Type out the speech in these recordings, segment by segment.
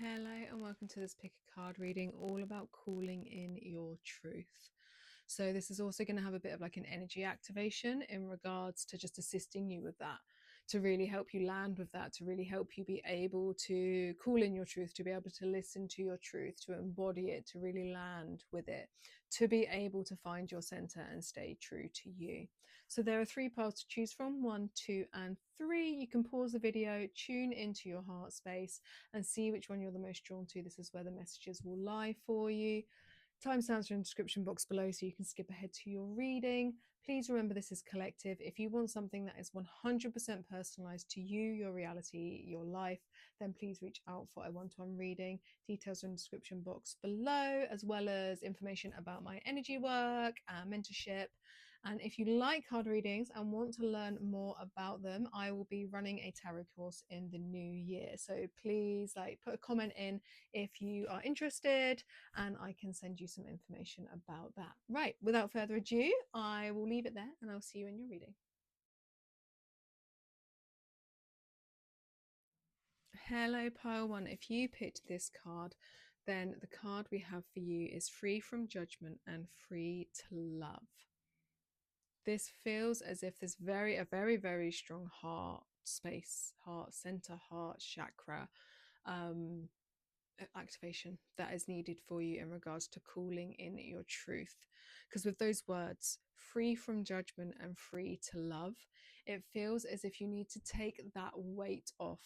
Hello and welcome to this pick a card reading all about calling in your truth. So this is also going to have a bit of like an energy activation in regards to just assisting you with that, to really help you land with that, to really help you be able to call in your truth, to be able to listen to your truth, to embody it, to really land with it, to be able to find your center and stay true to you. So there are 3 paths to choose from, 1, 2 and 3. You can pause the video, tune into your heart space and see which one you're the most drawn to. This is where the messages will lie for you. Timestamps are in the description box below so you can skip ahead to your reading. Please remember this is collective. If you want something that is 100% personalized to you, your reality, your life, then please reach out for a one-to-one reading. Details are in the description box below, as well as information about my energy work and mentorship. And if you like card readings and want to learn more about them, I will be running a tarot course in the new year. So please put a comment in if you are interested and I can send you some information about that. Right, without further ado, I will leave it there and I'll see you in your reading. Hello, pile 1. If you picked this card, then the card we have for you is Free from Judgment and Free to Love. This feels as if there's a very, very strong heart space, heart center, heart chakra activation that is needed for you in regards to calling in your truth. Because with those words, free from judgment and free to love, it feels as if you need to take that weight off.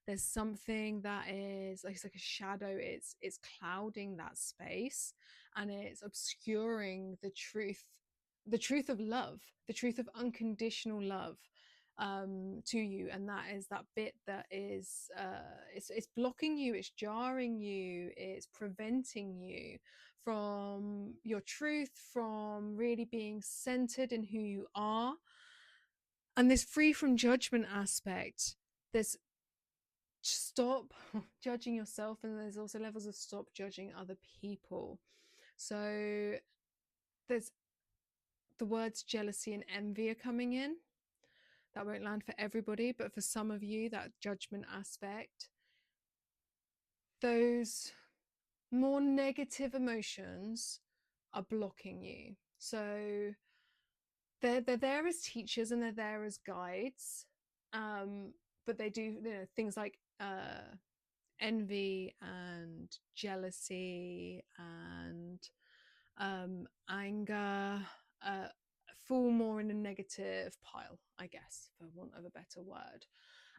There's something that is like, it's like a shadow, it's clouding that space and it's obscuring the truth of love, the truth of unconditional love to you. And that is that bit that is it's blocking you, it's jarring you, it's preventing you from your truth, from really being centered in who you are. And this free from judgment aspect, there's stop judging yourself, and there's also levels of stop judging other people. So there's the words jealousy and envy are coming in. That won't land for everybody, but for some of you, that judgment aspect, those more negative emotions are blocking you. So they're there as teachers and they're there as guides, but they do things like envy and jealousy and anger fall more in a negative pile, I guess, for want of a better word.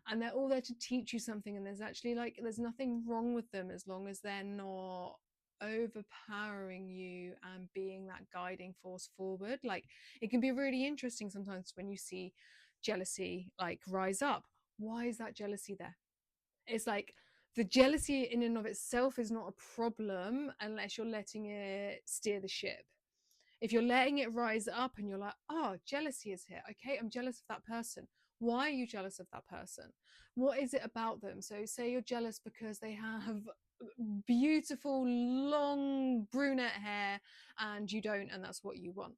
And they're all there to teach you something, and there's actually there's nothing wrong with them as long as they're not overpowering you and being that guiding force forward. It can be really interesting sometimes when you see jealousy rise up. Why is that jealousy there? It's like the jealousy in and of itself is not a problem unless you're letting it steer the ship. If you're letting it rise up and you're like, oh, jealousy is here. Okay, I'm jealous of that person. Why are you jealous of that person? What is it about them? So say you're jealous because they have beautiful, long brunette hair and you don't, and that's what you want.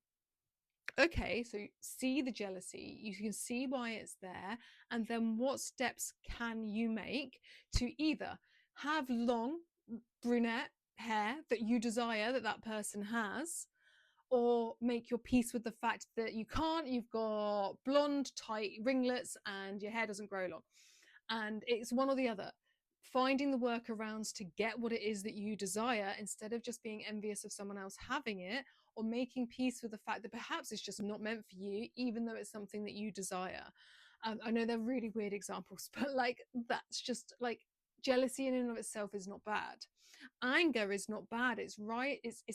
Okay, so see the jealousy, you can see why it's there, and then what steps can you make to either have long brunette hair that you desire that person has, or make your peace with the fact that you can't, you've got blonde tight ringlets and your hair doesn't grow long. And it's one or the other. Finding the workarounds to get what it is that you desire instead of just being envious of someone else having it, or making peace with the fact that perhaps it's just not meant for you, even though it's something that you desire. I know they're really weird examples, but that's just jealousy in and of itself is not bad. Anger is not bad. It's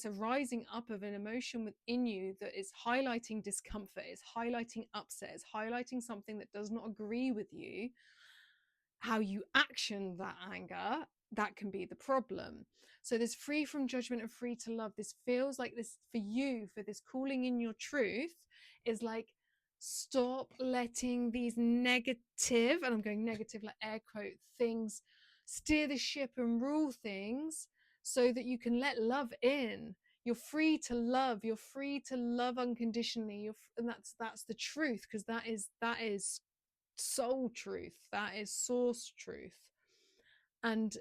a rising up of an emotion within you that is highlighting discomfort, it's highlighting upset, it's highlighting something that does not agree with you. How you action that anger, that can be the problem. So this free from judgment and free to love, this feels like this for you, for this calling in your truth, is like, stop letting these negative, and I'm going negative like air quote, things steer the ship and rule things, so that you can let love in. You're free to love. You're free to love unconditionally. And that's the truth, because that is soul truth. That is source truth. And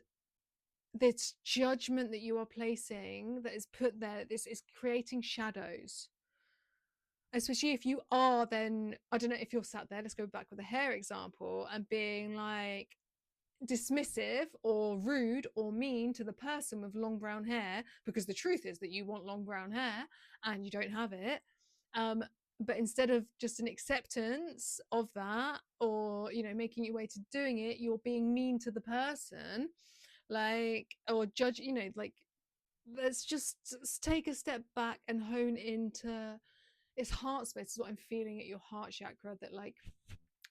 this judgment that you are placing that is put there, this is creating shadows. Especially if you are, then I don't know if you're sat there, let's go back with the hair example, and being like dismissive or rude or mean to the person with long brown hair, because the truth is that you want long brown hair and you don't have it. But instead of just an acceptance of that, or making your way to doing it, you're being mean to the person, like, or judge, like, let's just take a step back and hone into it's heart space. Is what I'm feeling at your heart chakra, that like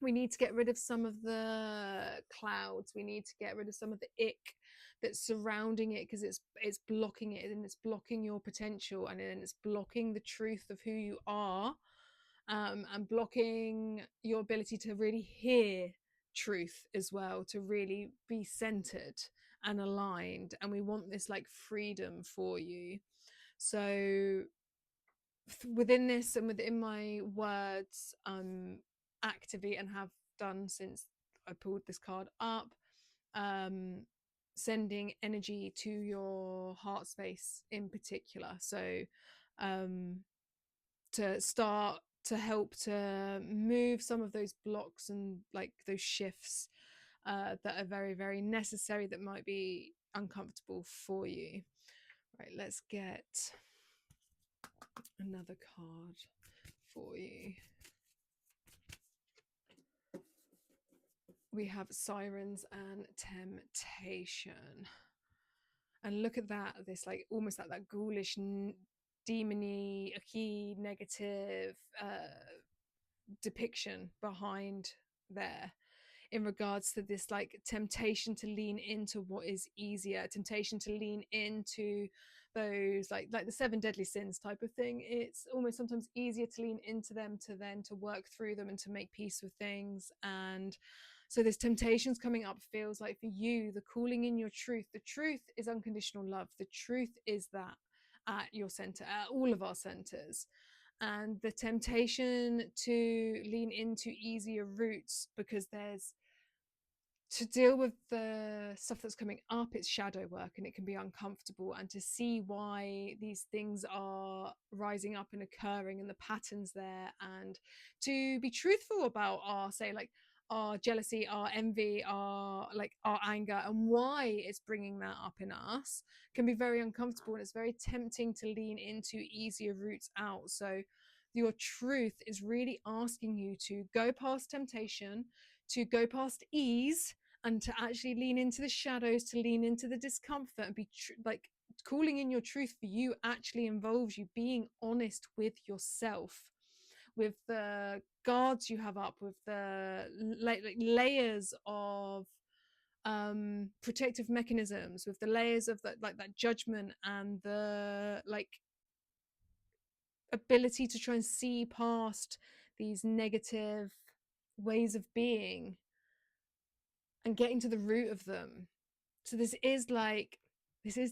we need to get rid of some of the clouds, we need to get rid of some of the ick that's surrounding it, because it's blocking it, and it's blocking your potential, and then it's blocking the truth of who you are, and blocking your ability to really hear truth as well, to really be centered and aligned. And we want this like freedom for you. So within this and within my words, actively, and have done since I pulled this card up, sending energy to your heart space in particular. So to start to help to move some of those blocks and like those shifts that are very, very necessary, that might be uncomfortable for you. Right, let's get another card for you. We have Sirens and Temptation. And look at that, this like almost like that ghoulish, demony, icky, negative depiction behind there, in regards to this like temptation to lean into what is easier, temptation to lean into those like the 7 deadly sins type of thing. It's almost sometimes easier to lean into them, to then to work through them and to make peace with things. And so this temptation's coming up, feels like for you, the calling in your truth. The truth is unconditional love. The truth is that at your center, at all of our centers. And the temptation to lean into easier routes, because there's, to deal with the stuff that's coming up, it's shadow work, and it can be uncomfortable. And to see why these things are rising up and occurring, and the patterns there, and to be truthful about our, say, like our jealousy, our envy, our anger, and why it's bringing that up in us, can be very uncomfortable. And it's very tempting to lean into easier routes out. So your truth is really asking you to go past temptation, to go past ease, and to actually lean into the shadows, to lean into the discomfort, and be like calling in your truth for you actually involves you being honest with yourself, with the guards you have up, with the layers of protective mechanisms, with the layers of that, like that judgment, and the like ability to try and see past these negative ways of being and getting to the root of them. So this is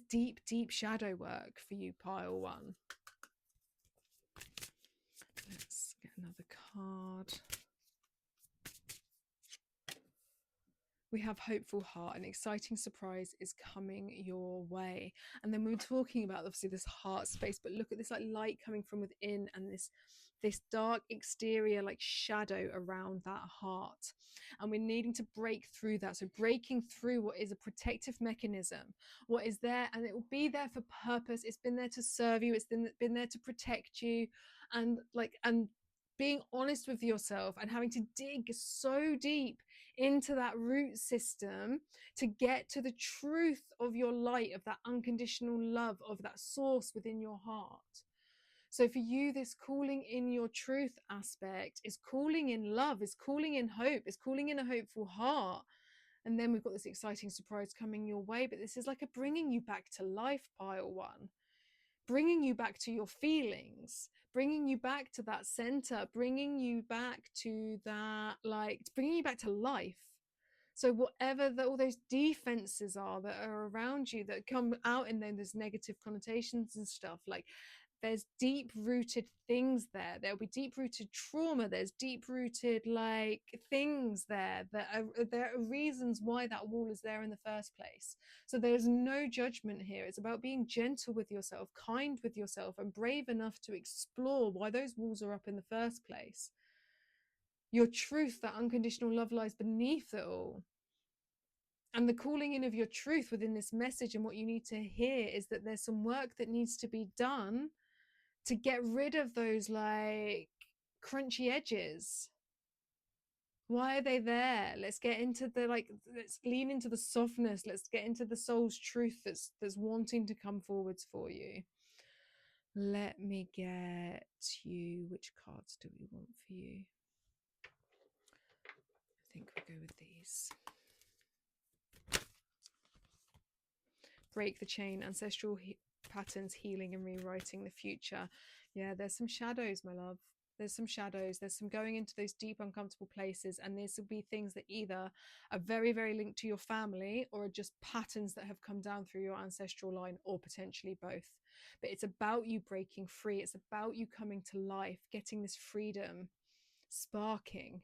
deep, deep shadow work for you, pile one. Let's get another card. We have Hopeful Heart. An exciting surprise is coming your way. And then we were talking about obviously this heart space, but look at this like light coming from within, and this dark exterior like shadow around that heart. And we're needing to break through that. So breaking through what is a protective mechanism, what is there, and it will be there for purpose. It's been there to serve you. It's been there to protect you, and being honest with yourself, and having to dig so deep into that root system to get to the truth of your light, of that unconditional love, of that source within your heart. So for you, this calling in your truth aspect is calling in love, is calling in hope, is calling in a hopeful heart. And then we've got this exciting surprise coming your way. But this is like a bringing you back to life, pile one. Bringing you back to your feelings, bringing you back to that center, bringing you back to that, like bringing you back to life. So whatever all those defenses are that are around you that come out, and then there's negative connotations and stuff, like there's deep-rooted things there. There'll be deep-rooted trauma. There's deep-rooted like things there are reasons why that wall is there in the first place. So there's no judgment here. It's about being gentle with yourself, kind with yourself, and brave enough to explore why those walls are up in the first place. Your truth, that unconditional love, lies beneath it all. And the calling in of your truth within this message, and what you need to hear, is that there's some work that needs to be done to get rid of those like crunchy edges. Why are they there? Let's get into the let's lean into the softness. Let's get into the soul's truth that's wanting to come forwards for you. Let me get you, which cards do we want for you? I think we'll go with these. Break the chain, ancestral patterns, healing and rewriting the future. Yeah, there's some shadows, my love. There's some shadows. There's some going into those deep, uncomfortable places. And these will be things that either are very, very linked to your family, or are just patterns that have come down through your ancestral line, or potentially both. But it's about you breaking free. It's about you coming to life, getting this freedom sparking.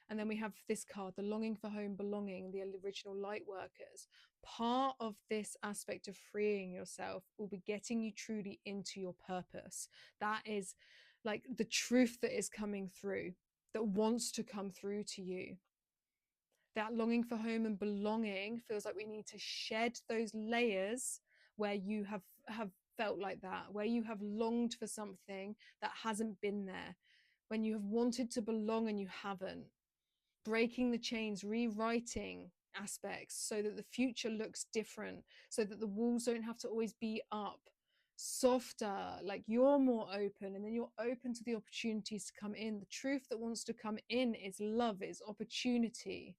And then we have this card, the longing for home, belonging, the original light workers. Part of this aspect of freeing yourself will be getting you truly into your purpose. That is like the truth that is coming through, that wants to come through to you. That longing for home and belonging feels like we need to shed those layers where you have felt like that, where you have longed for something that hasn't been there, when you have wanted to belong and you haven't. Breaking the chains, rewriting aspects so that the future looks different, so that the walls don't have to always be up, softer, like you're more open, and then you're open to the opportunities to come in. The truth that wants to come in is love, is opportunity.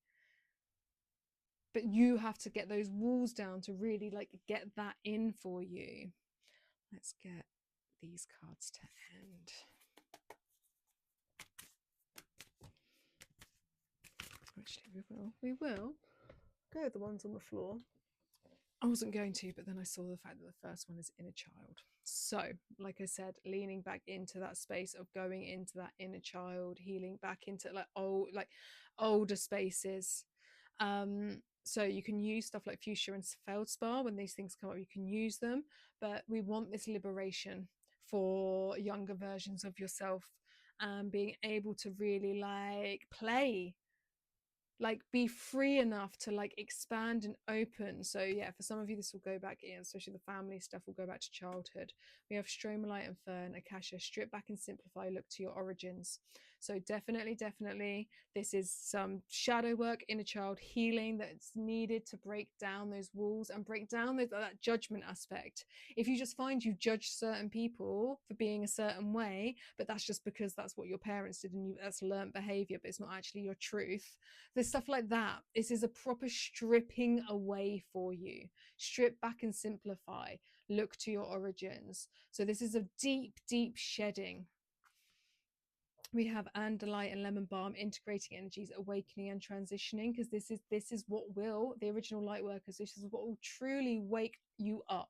But you have to get those walls down to really like get that in for you. Let's get these cards to end. Actually, we will go with the ones on the floor. I wasn't going to, but then I saw the fact that the first one is inner child. So, like I said, leaning back into that space of going into that inner child, healing back into like older spaces. So you can use stuff like fuchsia and feldspar when these things come up. You can use them, but we want this liberation for younger versions of yourself, and being able to really like play, like be free enough to like expand and open. So yeah, for some of you this will go back in, especially the family stuff will go back to childhood. We have stromalite and fern, akasha, strip back and simplify, look to your origins. So definitely this is some shadow work, inner child healing that's needed to break down those walls and break down that judgment aspect. If you just find you judge certain people for being a certain way, but that's just because that's what your parents did and that's learned behavior, but it's not actually your truth, there's stuff like that. This is a proper stripping away for you. Strip back and simplify, look to your origins. So this is a deep shedding. We have andalite and lemon balm, integrating energies, awakening and transitioning, because this is what will, the original light workers, this is what will truly wake you up.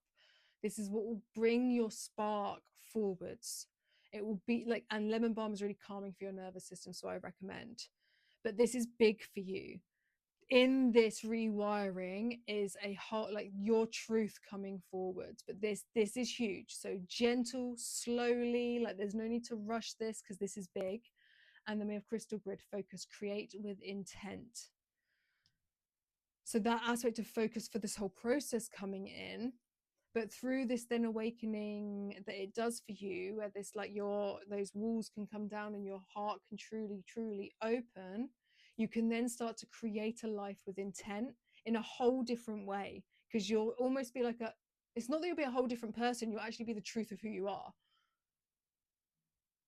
This is what will bring your spark forwards. It will be like, and lemon balm is really calming for your nervous system, so I recommend. But this is big for you. In this rewiring is a whole, like your truth coming forwards, but this is huge. So gentle, slowly, like there's no need to rush this because this is big. And then we have crystal grid, focus, create with intent. So that aspect of focus for this whole process coming in, but through this then awakening that it does for you, where this like those walls can come down and your heart can truly open, you can then start to create a life with intent in a whole different way, because you'll almost be like it's not that you'll be a whole different person, you'll actually be the truth of who you are.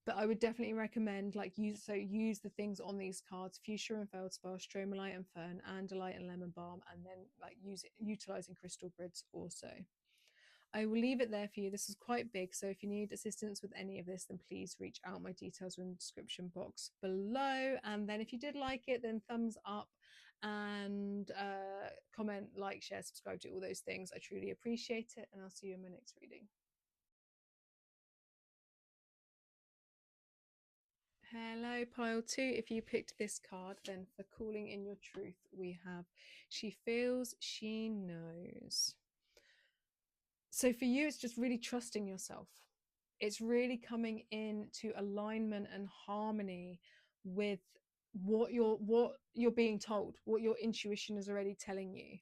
But I would definitely recommend use the things on these cards: fuchsia and feldspar, stromalite and fern, andalite and lemon balm, and then utilizing crystal grids also. I will leave it there for you. This is quite big, so if you need assistance with any of this, then please reach out. My details are in the description box below. And then if you did like it, then thumbs up and comment, like, share, subscribe, do all those things. I truly appreciate it, and I'll see you in my next reading. Hello, pile 2. If you picked this card, then for calling in your truth, we have she feels, she knows. So for you, it's just really trusting yourself. It's really coming into alignment and harmony with what you're being told, what your intuition is already telling you,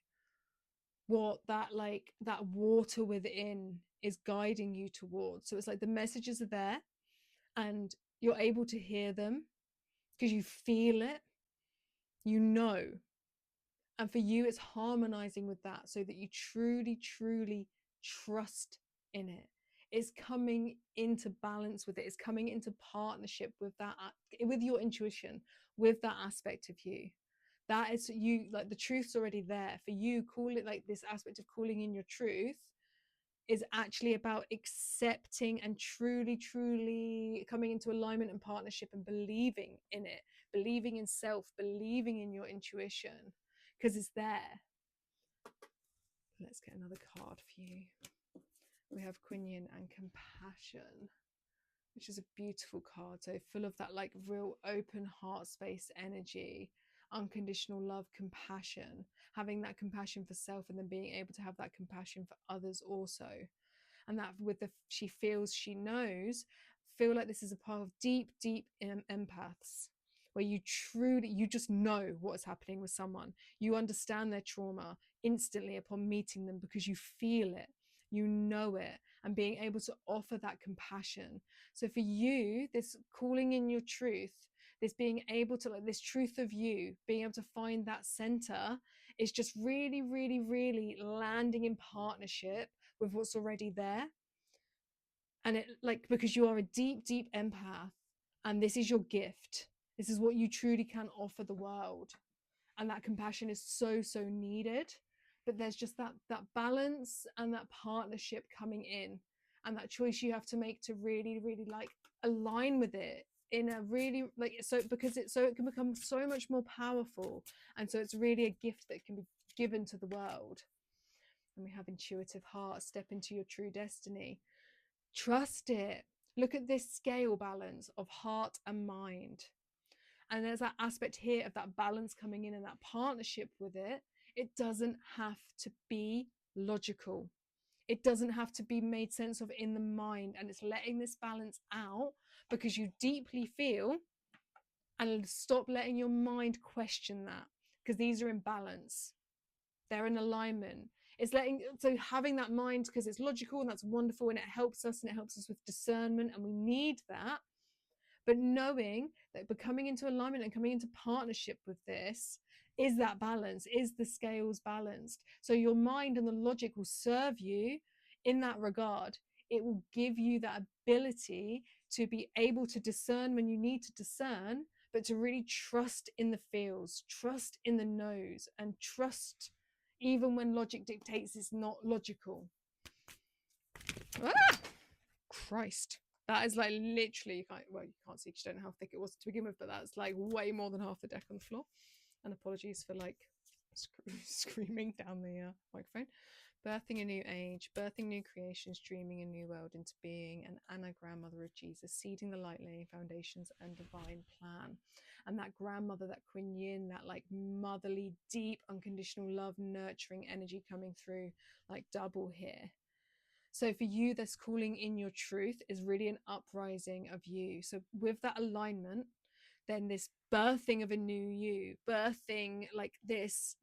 what that water within is guiding you towards. So it's like the messages are there and you're able to hear them because you feel it, you know. And for you, it's harmonizing with that so that you truly, truly trust in it. It's coming into balance with it. It's coming into partnership with that, with your intuition, with that aspect of you. That is you, like the truth's already there. For you, call it like this aspect of calling in your truth is actually about accepting and truly, truly coming into alignment and partnership and believing in it, believing in self, believing in your intuition, because it's there. Let's get another card for you. We have Kuan Yin and compassion, which is a beautiful card. So full of that like real open heart space energy, unconditional love, compassion, having that compassion for self and then being able to have that compassion for others also. And that with the she feels, she knows, feel like this is a part of deep, deep empaths, where you truly, you just know what's happening with someone. You understand their trauma instantly upon meeting them because you feel it, you know it, and being able to offer that compassion. So for you, this calling in your truth, this being able to, like this truth of you, being able to find that center is just really, really, really landing in partnership with what's already there. And it like, because you are a deep, deep empath and this is your gift. This is what you truly can offer the world. And that compassion is so, so needed. But there's just that balance and that partnership coming in, and that choice you have to make to really, really like align with it in a really like, so because it can become so much more powerful. And so it's really a gift that can be given to the world. And we have intuitive heart, step into your true destiny. Trust it. Look at this scale balance of heart and mind. And there's that aspect here of that balance coming in and that partnership with it. It doesn't have to be logical. It doesn't have to be made sense of in the mind. And it's letting this balance out because you deeply feel, and stop letting your mind question that, because these are in balance. They're in alignment. It's letting, so having that mind, because it's logical and that's wonderful and it helps us with discernment, and we need that. But knowing that becoming into alignment and coming into partnership with this is that balance, is the scales balanced. So your mind and the logic will serve you in that regard. It will give you that ability to be able to discern when you need to discern, but to really trust in the feels, trust in the knows, and trust even when logic dictates it's not logical. Ah! Christ. That is like literally, you can't see because you don't know how thick it was to begin with, but that's like way more than half the deck on the floor. And apologies for like screaming down the microphone. Birthing a new age, birthing new creations, dreaming a new world into being, an Anna, grandmother of Jesus, seeding the light, laying foundations and divine plan. And that grandmother, that Kuan Yin, that like motherly, deep, unconditional love, nurturing energy coming through like double here. So for you, this calling in your truth is really an uprising of you. So with that alignment, then this birthing of a new you, birthing like this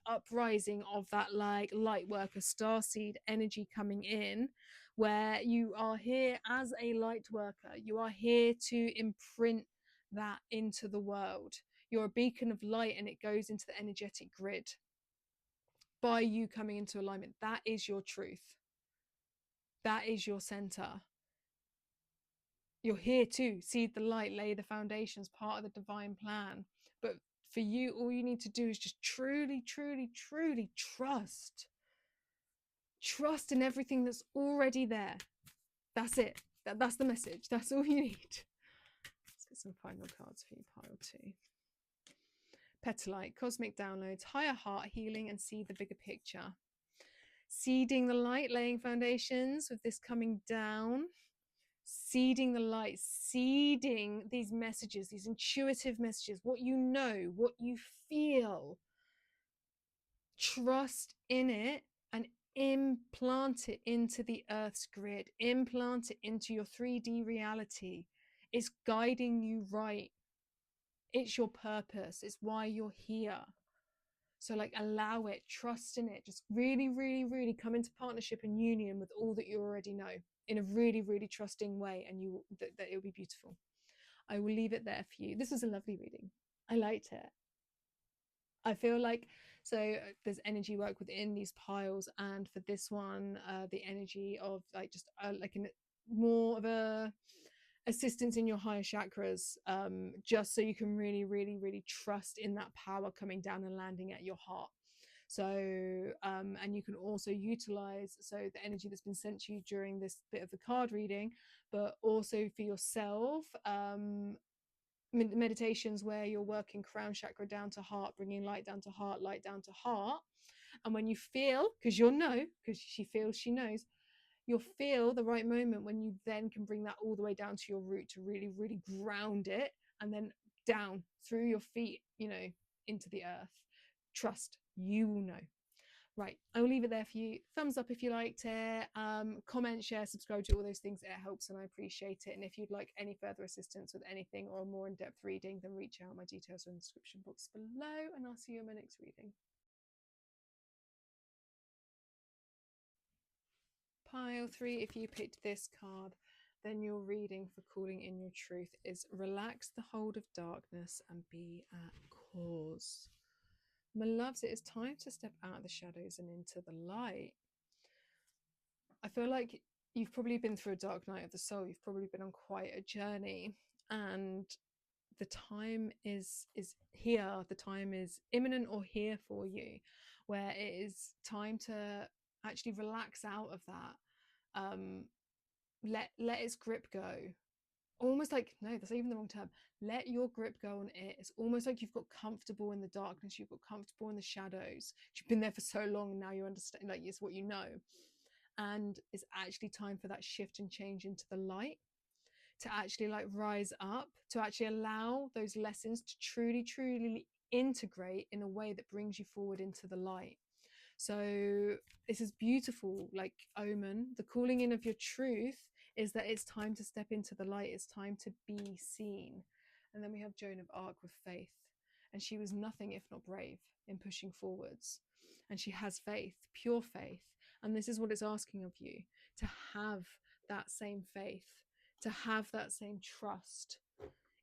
uprising of that like light worker, starseed energy coming in, where you are here as a light worker. You are here to imprint that into the world. You're a beacon of light and it goes into the energetic grid by you coming into alignment. That is your truth. That is your center. You're here to seed the light, lay the foundations, part of the divine plan. But for you, all you need to do is just truly, truly, truly trust. Trust in everything that's already there. That's it. That's the message. That's all you need. Let's get some final cards for you, pile 2. Petalite, cosmic downloads, higher heart healing, and see the bigger picture. Seeding the light, laying foundations with this coming down. seeding the light, seeding these messages, these intuitive messages, what you know, what you feel. Trust in it and implant it into the Earth's grid, implant it into your 3D reality. It's guiding you right. It's your purpose. It's why you're here. So like allow it, trust in it, just really, really, really come into partnership and union with all that you already know in a really, really trusting way, and that it'll be beautiful. I will leave it there for you. This was a lovely reading. I liked it. I feel like, so there's energy work within these piles, and for this one, the energy of like just like more of a assistance in your higher chakras, just so you can really, really, really trust in that power coming down and landing at your heart. So and you can also utilize the energy that's been sent to you during this bit of the card reading, but also for yourself, meditations where you're working crown chakra down to heart, bringing light down to heart, light down to heart. And when you feel, because you'll know, because she feels, she knows, you'll feel the right moment when you then can bring that all the way down to your root to really, really ground it, and then down through your feet, into the earth. Trust, you will know. Right, I will leave it there for you. Thumbs up if you liked it. Comment, share, subscribe to all those things. It helps and I appreciate it. And if you'd like any further assistance with anything or a more in-depth reading, then reach out. My details are in the description box below, and I'll see you in my next reading. Pile 3, if you picked this card, then your reading for calling in your truth is relax the hold of darkness and be at cause. My loves, it is time to step out of the shadows and into the light. I feel like you've probably been through a dark night of the soul. You've probably been on quite a journey, and the time is here. The time is imminent or here for you, where it is time to actually relax out of that. Let its grip go. Almost like, no, that's even the wrong term. Let your grip go on it. It's almost like you've got comfortable in the darkness. You've got comfortable in the shadows. You've been there for so long, and now you understand, like, it's what you know. And it's actually time for that shift and change into the light, to actually like rise up, to actually allow those lessons to truly, truly integrate in a way that brings you forward into the light. So this is beautiful, like omen. The calling in of your truth is that it's time to step into the light. It's time to be seen. And then we have Joan of Arc with faith. And she was nothing if not brave in pushing forwards. And she has faith, pure faith. And this is what it's asking of you, to have that same faith, to have that same trust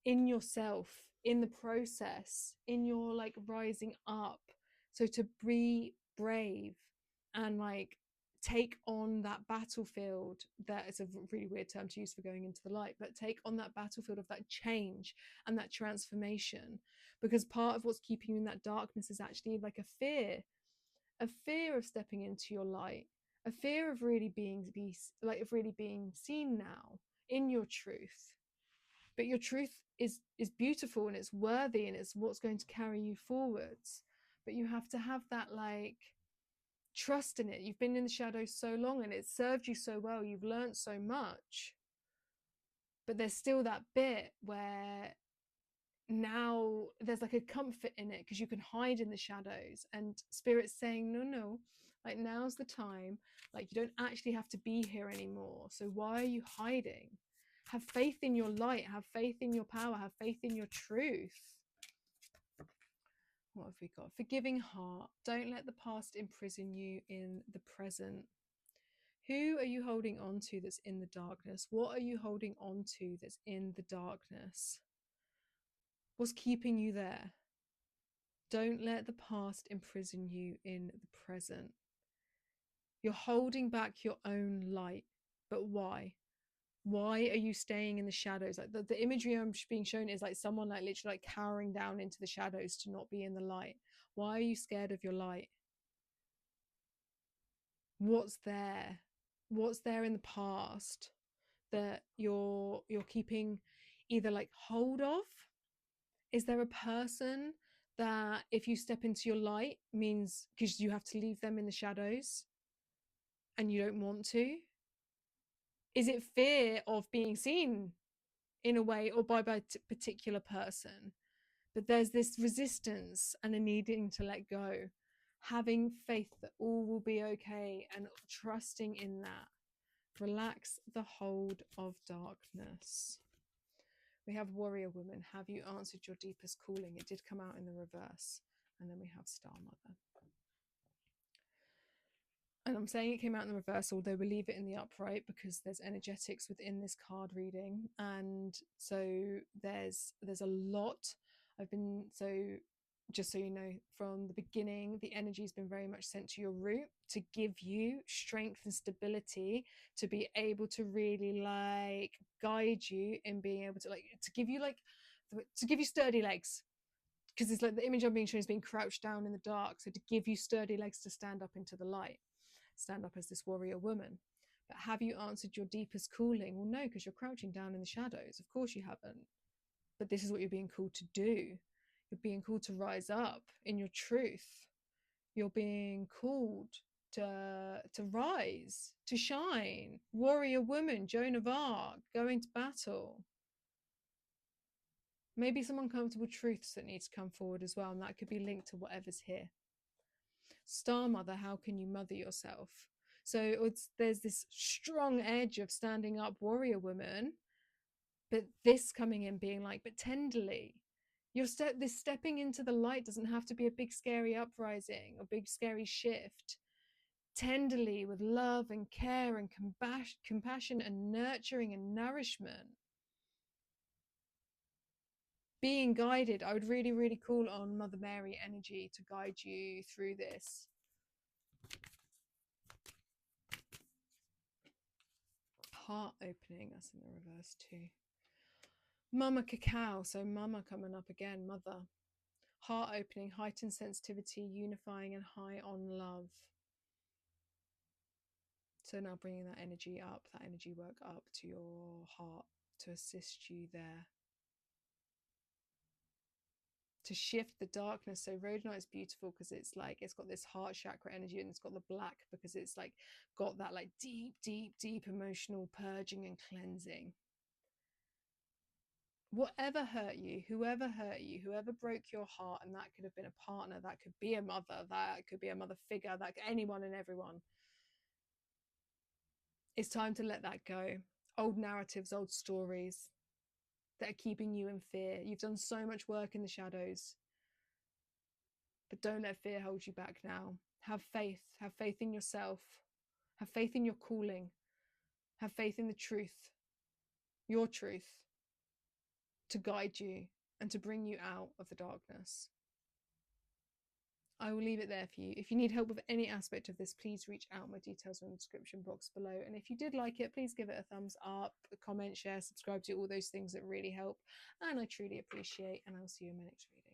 in yourself, in the process, in your like rising up. So to be brave and like take on that battlefield. That is a really weird term to use for going into the light, but take on that battlefield of that change and that transformation, because part of what's keeping you in that darkness is actually like a fear of stepping into your light, a fear of really being seen now in your truth. But your truth is beautiful and it's worthy and it's what's going to carry you forwards. But you have to have that like trust in it. You've been in the shadows so long and it's served you so well. You've learned so much. But there's still that bit where now there's like a comfort in it because you can hide in the shadows, and spirit's saying no, like now's the time, like you don't actually have to be here anymore, so why are you hiding? Have faith in your light, have faith in your power, have faith in your truth. What have we got? Forgiving heart. Don't let the past imprison you in the present. Who are you holding on to that's in the darkness? What are you holding on to that's in the darkness? What's keeping you there? Don't let the past imprison you in the present. You're holding back your own light. But why? Why are you staying in the shadows? Like the imagery I'm being shown is like someone like literally like cowering down into the shadows to not be in the light. Why are you scared of your light? What's there? What's there in the past that you're keeping either like hold of? Is there a person that if you step into your light means because you have to leave them in the shadows and you don't want to? Is it fear of being seen in a way or by a particular person? But there's this resistance and a needing to let go, having faith that all will be okay and trusting in that. Relax the hold of darkness. We have warrior woman. Have you answered your deepest calling? It did come out in the reverse. And then we have star mother. And I'm saying it came out in the reverse, although we leave it in the upright because there's energetics within this card reading. And so there's a lot. Just so you know, from the beginning, the energy has been very much sent to your root to give you strength and stability to be able to really like guide you in being able to give you sturdy legs, because it's like the image I'm being shown is being crouched down in the dark. So to give you sturdy legs to stand up into the light, stand up as this warrior woman. But have you answered your deepest calling? Well, no, because you're crouching down in the shadows. Of course you haven't. But this is what you're being called to do. You're being called to rise up in your truth. You're being called to rise, to shine. Warrior woman, Joan of Arc, going to battle. Maybe some uncomfortable truths that need to come forward as well, and that could be linked to whatever's here. Star mother, how can you mother yourself? So there's this strong edge of standing up warrior woman, but this coming in being like, but tenderly. This stepping into the light doesn't have to be a big scary uprising or big scary shift. Tenderly, with love and care and compassion and nurturing and nourishment. Being guided. I would really, really call on Mother Mary energy to guide you through this. Heart opening, that's in the reverse too. Mama cacao, so mama coming up again, mother. Heart opening, heightened sensitivity, unifying and high on love. So now bringing that energy up, that energy work up to your heart to assist you there. To shift the darkness. So rhodonite is beautiful because it's like, it's got this heart chakra energy, and it's got the black because it's like got that like deep, deep, deep emotional purging and cleansing. Whatever hurt you, whoever broke your heart, and that could have been a partner, that could be a mother, that could be a mother figure, that anyone and everyone. It's time to let that go. Old narratives, old stories that are keeping you in fear. You've done so much work in the shadows, but don't let fear hold you back now. Have faith in yourself, have faith in your calling, have faith in the truth, your truth, to guide you and to bring you out of the darkness. I will leave it there for you. If you need help with any aspect of this, please reach out. My details are in the description box below. And if you did like it, please give it a thumbs up, a comment, share, subscribe, to all those things that really help. And I truly appreciate, and I'll see you in my next video.